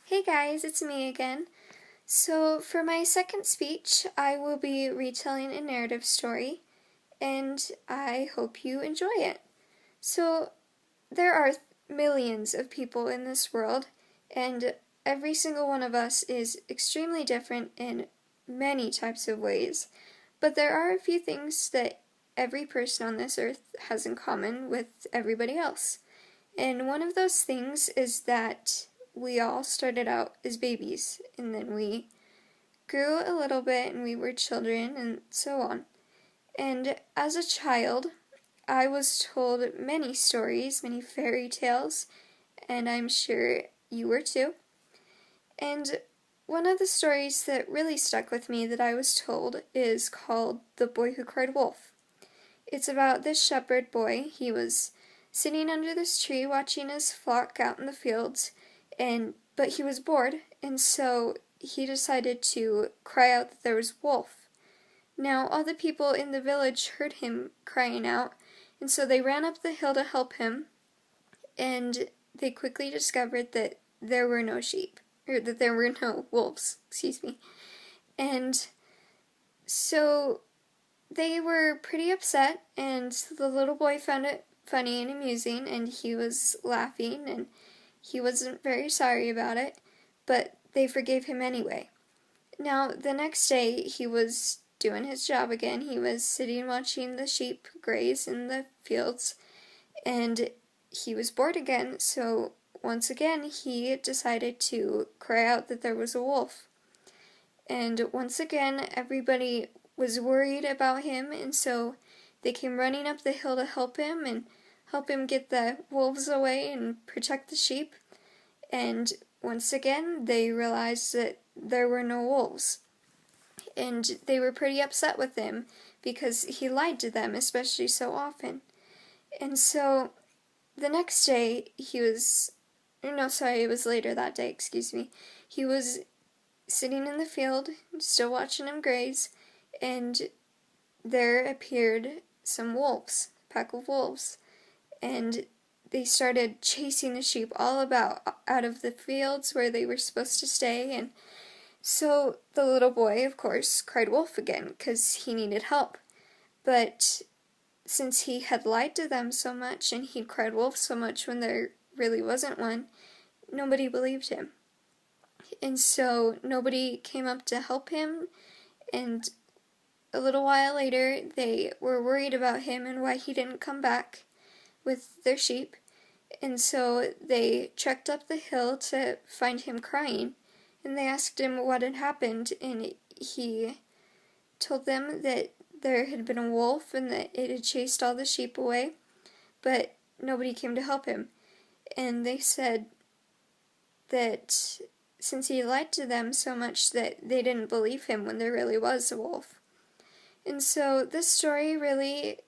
Hey guys, it's me again. So, for my second speech, I will be retelling a narrative story, and I hope you enjoy it. So, there are millions of people in this world, and every single one of us is extremely different in many types of ways. But there are a few things that every person on this earth has in common with everybody else. And one of those things is that we all started out as babies, and then we grew a little bit, and we were children, and so on. And as a child, I was told many stories, many fairy tales, and I'm sure you were too. And one of the stories that really stuck with me that I was told is called The Boy Who Cried Wolf. It's about this shepherd boy. He was sitting under this tree watching his flock out in the fields, but he was bored, and so he decided to cry out that there was a wolf. Now all the people in the village heard him crying out, and so they ran up the hill to help him, and they quickly discovered that there were no sheep, or that there were no wolves, excuse me. And so they were pretty upset, and the little boy found it funny and amusing, and he was laughing, and he wasn't very sorry about it, but they forgave him anyway. Now, the next day, he was doing his job again. He was sitting watching the sheep graze in the fields, and he was bored again, so once again, he decided to cry out that there was a wolf. And once again, everybody was worried about him, and so they came running up the hill to help him and help him get the wolves away and protect the sheep. And once again, they realized that there were no wolves. And they were pretty upset with him because he lied to them, especially so often. And so the next day, it was later that day, excuse me. He was sitting in the field, still watching him graze, and there appeared some wolves, a pack of wolves, and they started chasing the sheep all about out of the fields where they were supposed to stay. And so the little boy, of course, cried wolf again because he needed help. But since he had lied to them so much and he'd cried wolf so much when there really wasn't one, nobody believed him. And so nobody came up to help him, and a little while later they were worried about him and why he didn't come back with their sheep, and so they trekked up the hill to find him crying, and they asked him what had happened, and he told them that there had been a wolf and that it had chased all the sheep away, but nobody came to help him. And they said that since he lied to them so much that they didn't believe him when there really was a wolf. And so this story really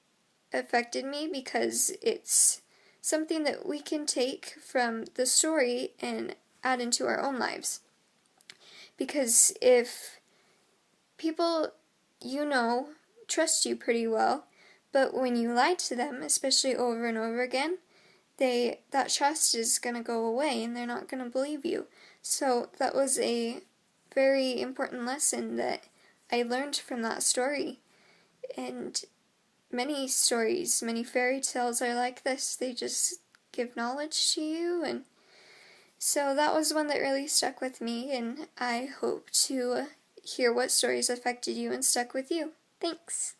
affected me because it's something that we can take from the story and add into our own lives. Because if people trust you pretty well, but when you lie to them, especially over and over again, that trust is going to go away and they're not going to believe you. So that was a very important lesson that I learned from that story. And many stories, many fairy tales are like this. They just give knowledge to you, and so that was one that really stuck with me, and I hope to hear what stories affected you and stuck with you. Thanks!